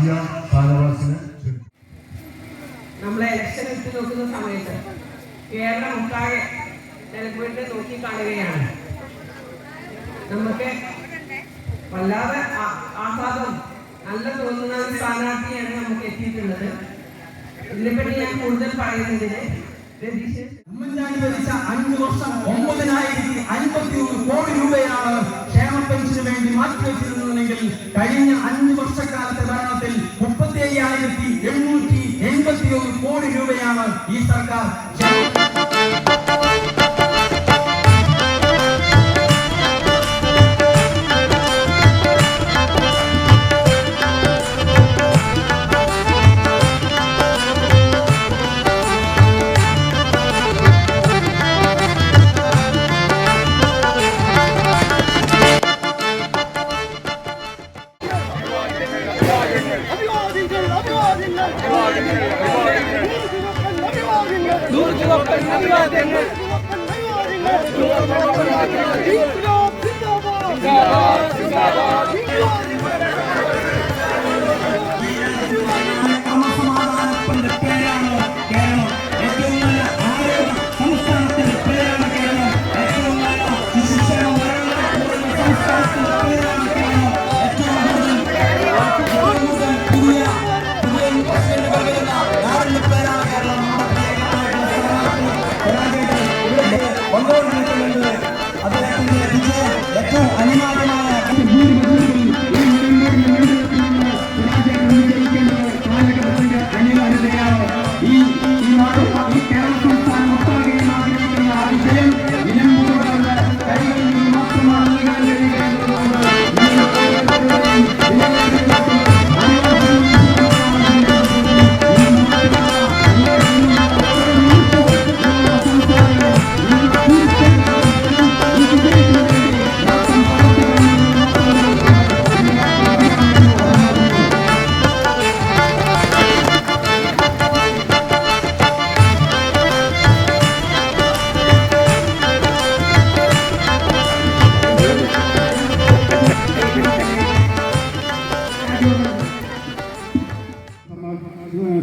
ജിയ ഷാനവാസിനെ നമ്മളെ ഇലക്ഷൻ എത്തി നോക്കുന്ന സമയത്ത് കേരളം ഒട്ടാകെ നിലവിട്ട് നോക്കി കാണുകയാണ്. നമുക്ക് വല്ലാതെ ആഹ്ലാദം നല്ല തോന്നുന്ന ഒരു സ്ഥാനാർത്ഥിയാണ് നമുക്ക് എത്തിയിട്ടുള്ളത്. ഇതിനെപ്പറ്റി ഞാൻ കൂടുതൽ പറയുന്നതിന് ഉമ്മൻചാണ്ടി ഭരിച്ച 5 വർഷം 9,051 കോടി രൂപയാണ് ക്ഷേമ പെൻഷന് വേണ്ടി മാറ്റിവെച്ചിരുന്നതെങ്കിൽ കഴിഞ്ഞ 5 വർഷക്കാലത്തെ ഭരണത്തിൽ 35,781 കോടി രൂപയാണ് ഈ സർക്കാർ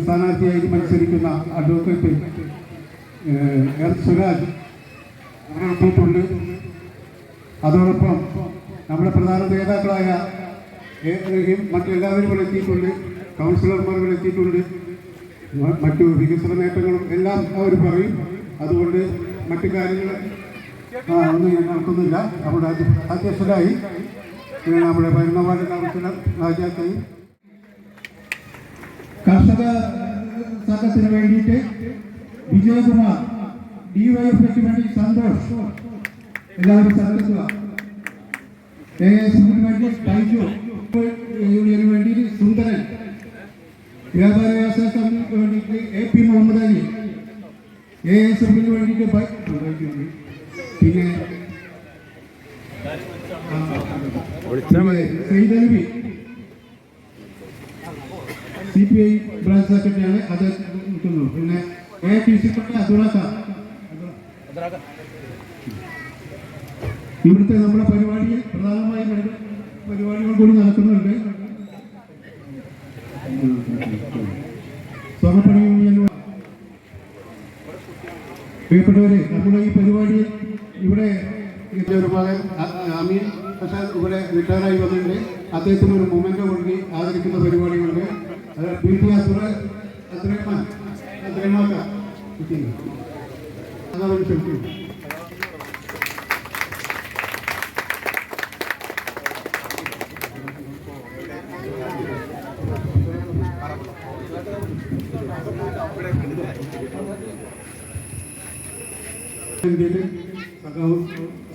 സ്ഥാനാർത്ഥിയായി മത്സരിക്കുന്ന അഡ്വക്കേറ്റ് സുരാജ് എത്തിയിട്ടുണ്ട്. അതോടൊപ്പം നമ്മുടെ പ്രധാന നേതാക്കളായ മറ്റെല്ലാവരും ഇവിടെ എത്തിയിട്ടുണ്ട്. കൗൺസിലർമാർ ഇവിടെ എത്തിയിട്ടുണ്ട്. മറ്റു വികസന നേട്ടങ്ങളും എല്ലാം അവർ പറയും. അതുകൊണ്ട് മറ്റു കാര്യങ്ങൾ ഒന്നും ഞാൻ നടക്കുന്നില്ല. നമ്മുടെ അധ്യക്ഷരായി നമ്മുടെ ഭരണവാർഡ് കൗൺസിലർ രാജാക്കായി കർഷക സംഘത്തിന് വേണ്ടിയിട്ട് വിജയകുമാർ, ഡിവൈഎഫ്ഐക്ക് വേണ്ടി സന്തോഷ്, എല്ലാവരും സഹകരിക്കുക. ASFിന് വേണ്ടി ടൈജു, യൂണിയന് വേണ്ടി സുന്ദരൻ, വ്യാപാര വ്യവസായ സമിതിക്ക് വേണ്ടിയിട്ട് AP മുഹമ്മദ് അലി, ASFിന് വേണ്ടിയിട്ട് പിന്നെ സൈദലവി CPI ബ്രാഞ്ച് സെക്രട്ടറിയാണ്, അത് നിൽക്കുന്നു. പിന്നെ APC ഇവിടുത്തെ നമ്മുടെ പരിപാടിയിൽ പ്രധാനമായും പരിപാടികൾ കൂടി നടക്കുന്നുണ്ട്. സ്വർണ്ണപ്പണി യൂണിയൻ പ്രിയപ്പെട്ടവരെ, നമ്മുടെ ഈ പരിപാടിയിൽ ഇവിടെ ഒരു മകൻ അമീൻ പ്രസാദ് ഇവിടെ റിട്ടയറായി വന്നിട്ടുണ്ട്. അദ്ദേഹത്തിന് ഒരു മൊമെന്റോ കൊടുക്കി ആദരിക്കുന്ന പരിപാടികളുണ്ട്.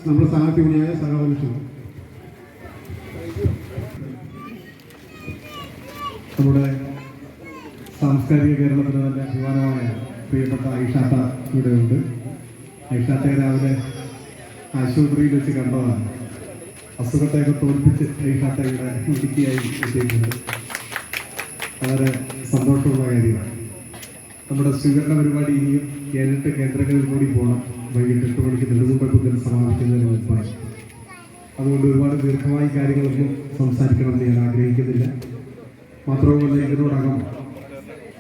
നമ്മുടെ സ്ഥാനാർത്ഥി കൂടിയായ സഹോദരൻ നമ്മുടെ സാംസ്കാരിക കേരളത്തിന് തന്നെ അഭിമാനമായ പ്രിയപ്പെട്ട ഐഷാത്ത ഇവിടെയുണ്ട്. ഐഷാത്തയെ രാവിലെ ആശുപത്രിയിൽ വെച്ച് കണ്ടതാണ്. അസുഖത്തെയൊക്കെ തോൽപ്പിച്ച് ഐഷാത്ത ഇവിടെ ഇടുക്കിയായി എത്തിയിട്ടുണ്ട്. വളരെ സന്തോഷമുള്ള കാര്യമാണ്. നമ്മുടെ സ്വീകരണ പരിപാടി ഇനിയും 7 കേന്ദ്രങ്ങളിൽ കൂടി പോകണം. വൈകിട്ട് 8 മണിക്ക് നെടുമുമ്പൽ സമാപിക്കുന്നതിന് മുമ്പാണ്. അതുകൊണ്ട് ഒരുപാട് ദീർഘമായ കാര്യങ്ങളൊന്നും സംസാരിക്കണമെന്ന് ഞാൻ ആഗ്രഹിക്കുന്നില്ല. മാത്രവുമല്ല ഇതിനോടകം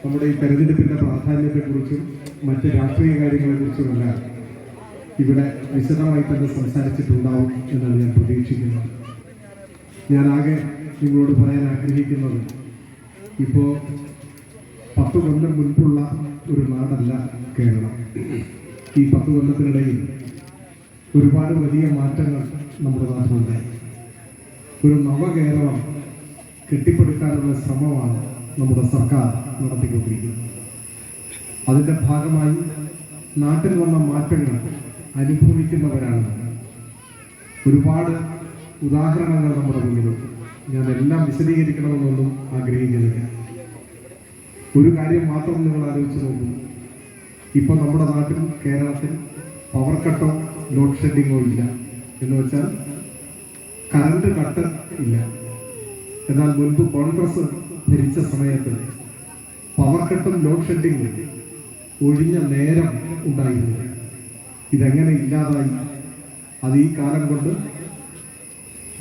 നമ്മുടെ ഈ തെരഞ്ഞെടുപ്പിൻ്റെ പ്രാധാന്യത്തെക്കുറിച്ചും മറ്റ് രാഷ്ട്രീയ കാര്യങ്ങളെക്കുറിച്ചുമെല്ലാം ഇവിടെ വിശദമായി തന്നെ സംസാരിച്ചിട്ടുണ്ടാവും എന്നാണ് ഞാൻ പ്രതീക്ഷിക്കുന്നത്. ഞാനാകെ നിങ്ങളോട് പറയാൻ ആഗ്രഹിക്കുന്നത്, ഇപ്പോൾ 10 കൊല്ലം മുൻപുള്ള ഒരു നാടല്ല കേരളം. ഈ 10 കൊല്ലത്തിനിടയിൽ ഒരുപാട് വലിയ മാറ്റങ്ങൾ നമ്മുടെ നാട്ടിലുണ്ടായി. ഒരു നവകേരളം കെട്ടിപ്പടുക്കാനുള്ള ശ്രമമാണ് നമ്മുടെ സർക്കാർ നടത്തിക്കൊണ്ടിരിക്കുന്നത്. അതിൻ്റെ ഭാഗമായി നാട്ടിൽ വന്ന മാറ്റങ്ങൾ അനുഭവിക്കുന്നവരാണ്. ഒരുപാട് ഉദാഹരണങ്ങൾ നമ്മുടെ മുന്നിലുണ്ട്. ഞാൻ എല്ലാം വിശദീകരിക്കണമെന്നൊന്നും ആഗ്രഹിക്കുന്നില്ല. ഒരു കാര്യം മാത്രം നിങ്ങൾ ആലോചിച്ച് നോക്കൂ. ഇപ്പോൾ നമ്മുടെ നാട്ടിൽ, കേരളത്തിൽ പവർ കട്ടോ ലോഡ് ഷെഡിങ്ങോ ഇല്ല. എന്ന് വെച്ചാൽ കറണ്ട് കട്ട് ഇല്ല. എന്നാൽ മുൻപ് കോൺഗ്രസ് ഭരിച്ച സമയത്ത് പവർ കട്ടും ലോഡ് ഷെഡിങ്ങും ഒഴിഞ്ഞ നേരം ഉണ്ടായിരുന്നില്ല. ഇതെങ്ങനെ ഇല്ലാതായി? അത് ഈ കാലം കൊണ്ട്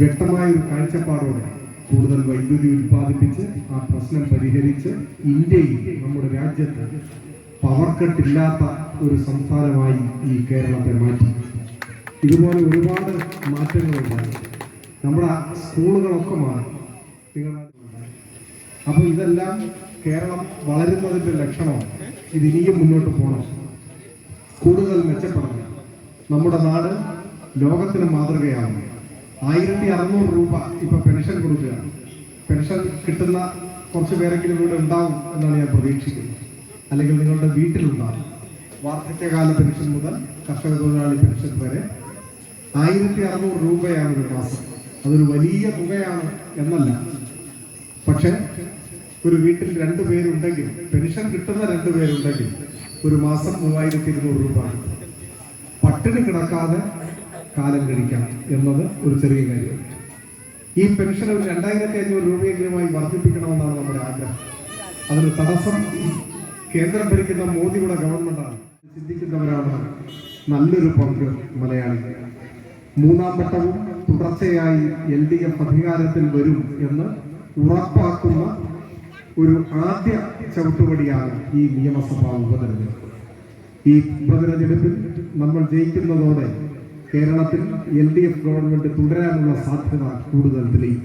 വ്യക്തമായ ഒരു കാഴ്ചപ്പാടോടെ കൂടുതൽ വൈദ്യുതി ഉൽപ്പാദിപ്പിച്ച് ആ പ്രശ്നം പരിഹരിച്ച് ഇന്ത്യയിൽ, നമ്മുടെ രാജ്യത്ത് പവർ കട്ടില്ലാത്ത ഒരു സംസ്ഥാനമായി ഈ കേരളത്തെ മാറ്റി. ഇതുപോലെ ഒരുപാട് മാറ്റങ്ങളുണ്ടായി. നമ്മുടെ സ്കൂളുകളൊക്കെ മാറി. അപ്പോൾ ഇതെല്ലാം കേരളം വളരുന്നതിൻ്റെ ലക്ഷണമാണ്. ഇതിനിയും മുന്നോട്ട് പോകണം, കൂടുതൽ മെച്ചപ്പെടണം. നമ്മുടെ നാട് ലോകത്തിന് മാതൃകയാണ്. 1600 രൂപ ഇപ്പൊ പെൻഷൻ കൊടുക്കുകയാണ്. പെൻഷൻ കിട്ടുന്ന കുറച്ച് പേരെങ്കിലും ഇവിടെ ഉണ്ടാവും എന്നാണ് ഞാൻ പ്രതീക്ഷിക്കുന്നത്. അല്ലെങ്കിൽ നിങ്ങളുടെ വീട്ടിലുണ്ടാവും. വാർദ്ധക്യകാല പെൻഷൻ മുതൽ കർഷക തൊഴിലാളി പെൻഷൻ വരെ 1600 രൂപയാണ് ഒരു മാസം. അതൊരു വലിയ തുകയാണ് എന്നല്ല. പക്ഷെ ഒരു വീട്ടിൽ 2 പേരുണ്ടെങ്കിൽ, പെൻഷൻ കിട്ടുന്ന 2 പേരുണ്ടെങ്കിൽ ഒരു മാസം 3200 രൂപ പട്ടിണി കിടക്കാതെ കാലം കഴിക്കാം എന്നത് ഒരു ചെറിയ കാര്യമാണ്. ഈ പെൻഷൻ ഒരു 2500 രൂപയെങ്കിലുമായി വർദ്ധിപ്പിക്കണമെന്നാണ് നമ്മുടെ ആഗ്രഹം. അതിന് തടസ്സം കേന്ദ്രം ഭരിക്കുന്ന മോദിയുടെ ഗവൺമെന്റാണ്. ചിന്തിക്കുന്നവരാണ് നല്ലൊരു പങ്ക് മലയാളികൾ. 3ാം വട്ടവും തുടർച്ചയായി LDF അധികാരത്തിൽ വരും എന്ന് ഉറപ്പാക്കുന്ന ഒരു ആദ്യ ചവിട്ടുപടിയാണ് ഈ നിയമസഭാ ഉപതെരഞ്ഞെടുപ്പ്. ഈ ഉപതെരഞ്ഞെടുപ്പിൽ നമ്മൾ ജയിക്കുന്നതോടെ കേരളത്തിൽ LDF ഗവൺമെന്റ് തുടരാനുള്ള സാധ്യത കൂടുതൽ തെളിയും.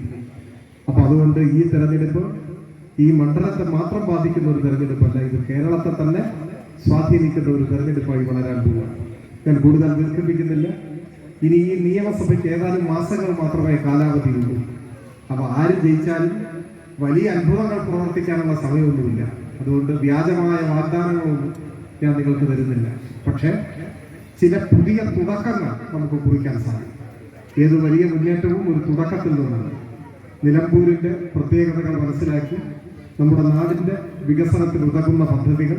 അപ്പൊ അതുകൊണ്ട് ഈ തെരഞ്ഞെടുപ്പ് ഈ മണ്ഡലത്തെ മാത്രം ബാധിക്കുന്ന ഒരു തെരഞ്ഞെടുപ്പല്ല, ഇത് കേരളത്തെ തന്നെ സ്വാധീനിക്കുന്ന ഒരു തെരഞ്ഞെടുപ്പായി വളരാൻ പോവുകയാണ്. ഞാൻ കൂടുതൽ ദീർഘിപ്പിക്കുന്നില്ല. ഇനി ഈ നിയമസഭയ്ക്ക് ഏതാനും മാസങ്ങൾ മാത്രമേ കാലാവധിയുള്ളൂ. അപ്പൊ ആര് ജയിച്ചാലും വലിയ അത്ഭുതങ്ങൾ പ്രവർത്തിക്കാനുള്ള സമയമൊന്നുമില്ല. അതുകൊണ്ട് വ്യാജമായ വാഗ്ദാനങ്ങളൊന്നും ഞാൻ നിങ്ങൾക്ക് തരുന്നില്ല. പക്ഷേ ചില പുതിയ തുടക്കങ്ങൾ നമുക്ക് കുറിക്കാൻ സാധിക്കും. ഏത് വലിയ മുന്നേറ്റവും ഒരു തുടക്കത്തിൽ നിന്നാണ്. നിലമ്പൂരിന്റെ പ്രത്യേകതകൾ മനസ്സിലാക്കി നമ്മുടെ നാടിന്റെ വികസനത്തിന് ഉതകുന്ന പദ്ധതികൾ,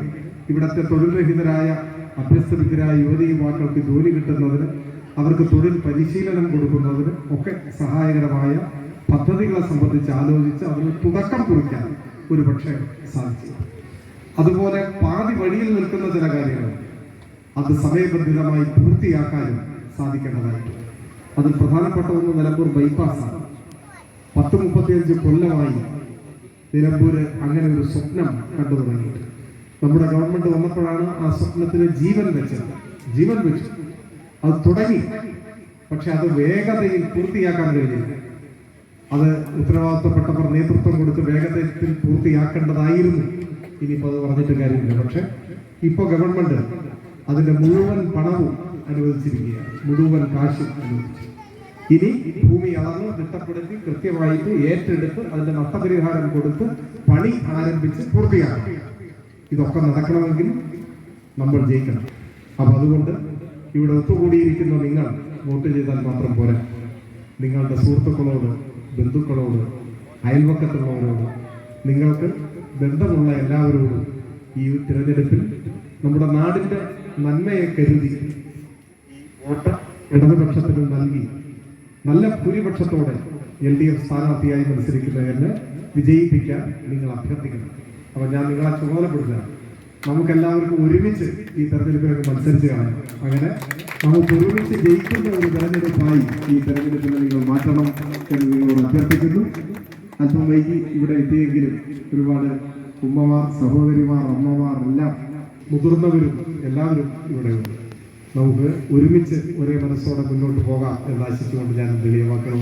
ഇവിടുത്തെ തൊഴിൽ രഹിതരായ അഭ്യസ്തവിദ്യരായ യുവതി യുവാക്കൾക്ക് ജോലി കിട്ടുന്നതിന്, അവർക്ക് തൊഴിൽ പരിശീലനം കൊടുക്കുന്നതിന് ഒക്കെ സഹായകരമായ പദ്ധതികളെ സംബന്ധിച്ച് ആലോചിച്ച് അതിന് തുടക്കം കുറിക്കാൻ ഒരു പക്ഷേ സാധിച്ചു. അതുപോലെ പാതി വഴിയിൽ നിൽക്കുന്ന ചില കാര്യങ്ങൾ അത് സമയബന്ധിതമായി പൂർത്തിയാക്കാനും സാധിക്കേണ്ടതായിട്ടുണ്ട്. അതിൽ പ്രധാനപ്പെട്ട ഒന്ന് നിലമ്പൂർ ബൈപ്പാസാണ്. 10-35 കൊല്ലമായി നിലമ്പൂര് അങ്ങനെ ഒരു സ്വപ്നം കണ്ടു തുടങ്ങിയിട്ട് നമ്മുടെ ഗവൺമെന്റ് വന്നപ്പോഴാണ് ആ സ്വപ്നത്തിന് ജീവൻ വെച്ചു. അത് തുടങ്ങി. പക്ഷെ അത് വേഗതയിൽ പൂർത്തിയാക്കാൻ കഴിഞ്ഞില്ല. അത് ഉത്തരവാദിത്തപ്പെട്ടവർ നേതൃത്വം കൊടുത്ത് വേഗത്തിൽ പൂർത്തിയാക്കേണ്ടതായിരുന്നു. ഇനിയിപ്പോൾ അത് പറഞ്ഞിട്ട് കാര്യമില്ല. പക്ഷെ ഇപ്പോൾ ഗവൺമെന്റ് അതിന്റെ മുഴുവൻ പണവും അനുവദിച്ചിരിക്കുകയാണ്, മുഴുവൻ കാശും അനുവദിച്ചു. ഇനി ഭൂമി അളന്ന് തിട്ടപ്പെടുത്തി കൃത്യമായിട്ട് ഏറ്റെടുത്ത് അതിന്റെ നഷ്ടപരിഹാരം കൊടുത്ത് പണി ആരംഭിച്ച് പൂർത്തിയാക്കണം. ഇതൊക്കെ നടക്കണമെങ്കിൽ നമ്മൾ ജയിക്കണം. അപ്പൊ അതുകൊണ്ട് ഇവിടെ ഒത്തുകൂടിയിരിക്കുന്ന നിങ്ങൾ വോട്ട് ചെയ്താൽ മാത്രം പോരാ. നിങ്ങളുടെ സുഹൃത്തുക്കളോട്, ബന്ധുക്കളോട്, അയൽവക്കത്തുള്ളവരോട്, നിങ്ങൾക്ക് ബന്ധമുള്ള എല്ലാവരോടും ഈ തിരഞ്ഞെടുപ്പിൽ നമ്മുടെ നാടിന്റെ നന്മയെ കരുതി വോട്ട് ഇടതുപക്ഷത്തിന് നൽകി നല്ല ഭൂരിപക്ഷത്തോടെ LDF സ്ഥാനാർത്ഥിയായി മത്സരിക്കുന്നതിനെ വിജയിപ്പിക്കാൻ നിങ്ങൾ അഭ്യർത്ഥിക്കണം. അപ്പൊ ഞാൻ നിങ്ങളെ ചുമതലപ്പെടുത്തുകയാണ്. നമുക്കെല്ലാവർക്കും ഒരുമിച്ച് ഈ തെരഞ്ഞെടുപ്പിലേക്ക് മത്സരിച്ച് കാണാം. അങ്ങനെ നമുക്ക് ഒരുമിച്ച് ജയിക്കുന്ന ഒരു തെരഞ്ഞെടുപ്പായി ഈ തെരഞ്ഞെടുപ്പിനെ നിങ്ങൾ മാറ്റണം എന്ന് നിങ്ങളോട് അഭ്യർത്ഥിക്കുന്നു. അല്പം വൈകി ഇവിടെ എത്തിയെങ്കിലും ഒരുപാട് ഉമ്മമാർ, സഹോദരിമാർ, അമ്മമാർ എല്ലാം മുതിർന്നവരും എല്ലാവരും ഇവിടെയുണ്ട്. നമുക്ക് ഒരുമിച്ച് ഒരേ മനസ്സോടെ മുന്നോട്ട് പോകാം എന്ന് ആശിച്ചുകൊണ്ട് ഞാൻ വലിയ വാക്കുകൾ